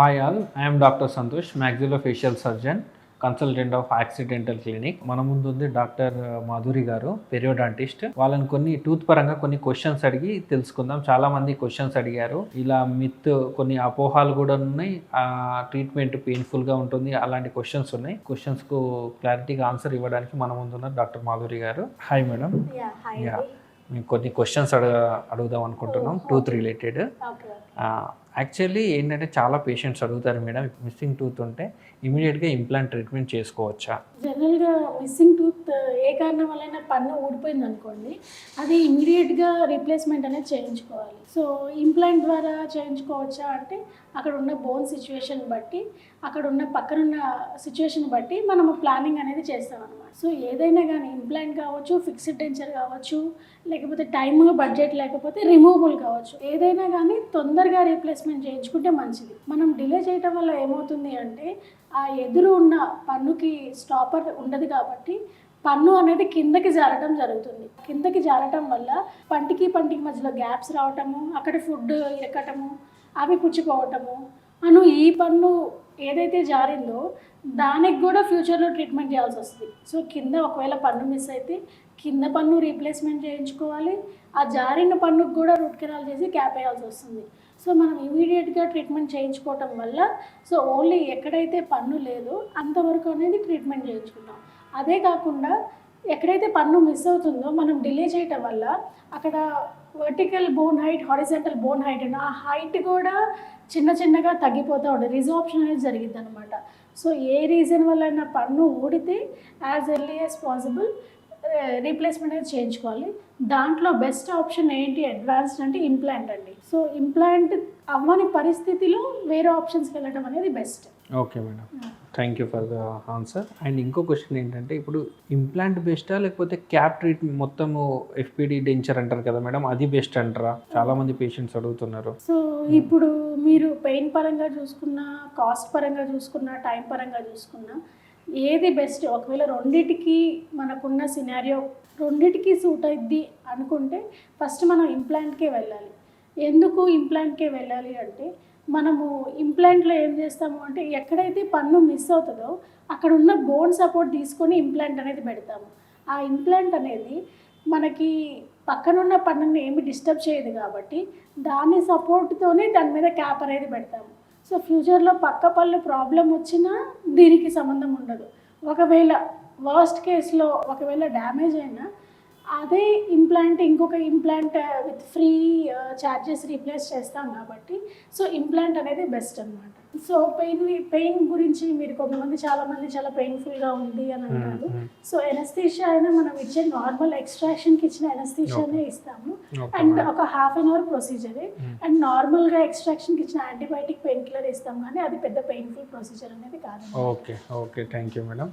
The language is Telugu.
Hi all, I am Dr. Santosh, maxillofacial surgeon, consultant of accidental clinic. మన ముందు ఉంది డాక్టర్ మాధురి గారు, పెరియోడాంటిస్ట్. వాళ్ళని కొన్ని టూత్ పరంగా కొన్ని క్వశ్చన్స్ అడిగి తెలుసుకుందాం. చాలా మంది క్వశ్చన్స్ అడిగారు. ఇలా మిత్ కొన్ని అపోహాలు కూడా ఉన్నాయి, ట్రీట్మెంట్ పెయిన్ఫుల్గా ఉంటుంది, అలాంటి క్వశ్చన్స్ ఉన్నాయి. క్వశ్చన్స్కు క్లారిటీగా ఆన్సర్ ఇవ్వడానికి మన ముందు ఉన్నారు డాక్టర్ మాధురి గారు. Hi madam. మేము కొన్ని క్వశ్చన్స్ అడుగుదాం అనుకుంటున్నాం, టూత్ రిలేటెడ్. యాక్చువల్లీ ఏంటంటే చాలా పేషెంట్స్ అడుగుతారు మేడం, మిస్సింగ్ టూత్ ఉంటే ఇమీడియట్గా ఇంప్లాంట్ ట్రీట్మెంట్ చేసుకోవచ్చా? జనరల్గా మిస్సింగ్ టూత్ ఏ కారణం వల్ల పన్ను ఊడిపోయింది అనుకోండి, అది ఇమీడియట్గా రీప్లేస్మెంట్ అనేది చేయించుకోవాలి. సో ఇంప్లాంట్ ద్వారా చేయించుకోవచ్చా అంటే అక్కడ ఉన్న బోన్ సిచ్యువేషన్ బట్టి, అక్కడ ఉన్న పక్కనున్న సిచ్యువేషన్ బట్టి మనము ప్లానింగ్ అనేది చేస్తాం అనమాట. సో ఏదైనా కానీ ఇంప్లాంట్ కావచ్చు, ఫిక్స్డ్ డెంచర్ కావచ్చు, లేకపోతే టైమ్ బడ్జెట్ లేకపోతే రిమూవబుల్ కావచ్చు, ఏదైనా కానీ తొందరగా రీప్లేస్మెంట్ చేయించుకుంటే మంచిది. మనం డిలే చేయటం వల్ల ఏమవుతుంది అంటే ఆ ఎదురు ఉన్న పన్నుకి స్టాపర్ ఉండదు కాబట్టి పన్ను అనేది కిందకి జారటం జరుగుతుంది. కిందకి జారటం వల్ల పంటికి మధ్యలో గ్యాప్స్ రావటము, అక్కడ ఫుడ్ ఎక్కటము, అవి పుచ్చిపోవటము, ఈ పన్ను ఏదైతే జారిందో దానికి కూడా ఫ్యూచర్లో ట్రీట్మెంట్ చేయాల్సి వస్తుంది. సో కింద ఒకవేళ పన్ను మిస్ అయితే కింద పన్ను రీప్లేస్మెంట్ చేయించుకోవాలి, ఆ జారిన పన్నుకు కూడా రూట్ కెనాల్ చేసి క్యాప్ వేయాల్సి వస్తుంది. సో మనం ఇమీడియట్గా ట్రీట్మెంట్ చేయించుకోవటం వల్ల సో ఓన్లీ ఎక్కడైతే పన్ను లేదో అంతవరకు అనేది ట్రీట్మెంట్ చేయించుకుంటాం. అదే కాకుండా ఎక్కడైతే పన్ను మిస్ అవుతుందో మనం డిలే చేయటం వల్ల అక్కడ vertical bone height, horizontal bone height ఆ హైట్ కూడా చిన్నగా తగ్గిపోతూ ఉంటుంది, రిజార్ప్షన్ అనేది జరిగింది అనమాట. సో ఏ రీజన్ వల్ల పన్ను ఊడితే as early as possible replacement అనేది చేయించుకోవాలి. దాంట్లో బెస్ట్ ఆప్షన్ ఏంటి అడ్వాన్స్డ్ అంటే ఇంప్లాంట్ అండి. సో ఇంప్లాంట్ అవ్వని పరిస్థితిలో వేరే ఆప్షన్స్కి వెళ్ళడం అనేది best. Okay madam, thank you for the answer. And ఇంకో క్వశ్చన్ ఏంటంటే, ఇప్పుడు ఇంప్లాంట్ బెస్టా లేకపోతే క్యాప్ ట్రీట్మెంట్ మొత్తము ఎఫ్పిడి డెంచర్ అంటారు కదా మేడం, అది బెస్ట్ అంటారా? చాలా మంది పేషెంట్స్ అడుగుతున్నారు. సో ఇప్పుడు మీరు పెయిన్ పరంగా చూసుకున్నా, కాస్ట్ పరంగా చూసుకున్నా, టైం పరంగా చూసుకున్నా ఏది బెస్ట్? ఒకవేళ రెండిటికి మనకున్న సినారియో రెండిటికి సూట్ అయ్యిద్ది అనుకుంటే ఫస్ట్ మనం ఇంప్లాంట్కే వెళ్ళాలి. ఎందుకు ఇంప్లాంట్కే వెళ్ళాలి అంటే మనము ఇంప్లాంట్లో ఏం చేస్తాము అంటే ఎక్కడైతే పన్ను మిస్ అవుతుందో అక్కడ ఉన్న బోన్ సపోర్ట్ తీసుకొని ఇంప్లాంట్ అనేది పెడతాము. ఆ ఇంప్లాంట్ అనేది మనకి పక్కనున్న పన్నుని ఏమి డిస్టర్బ్ చేయదు కాబట్టి దాని సపోర్ట్తోనే దాని మీద క్యాప్ అనేది పెడతాము. సో ఫ్యూచర్లో పక్క పళ్ళు ప్రాబ్లం వచ్చినా దీనికి సంబంధం ఉండదు. ఒకవేళ వర్స్ట్ కేసులో ఒకవేళ డ్యామేజ్ అయినా అదే ఇంప్లాంట్ ఇంకొక implant with free charges replace చేస్తాం కాబట్టి సో ఇంప్లాంట్ అనేది బెస్ట్ అనమాట. సో పెయిన్ గురించి మీరు చాలామంది చాలా పెయిన్ఫుల్గా ఉంది అని అంటారు. సో ఎనస్థీషియా అయినా మనం ఇచ్చే నార్మల్ ఎక్స్ట్రాక్షన్కి ఇచ్చిన ఎనస్థీషియానే ఇస్తాము. అండ్ ఒక హాఫ్ అన్ అవర్ ప్రొసీజరే. అండ్ నార్మల్గా ఎక్స్ట్రాక్షన్కి ఇచ్చిన యాంటీబయాటిక్ పెయిన్ కిల్లర్ ఇస్తాం, కానీ అది పెద్ద పెయిన్ఫుల్ ప్రొసీజర్ అనేది కాదు. Okay, thank you madam.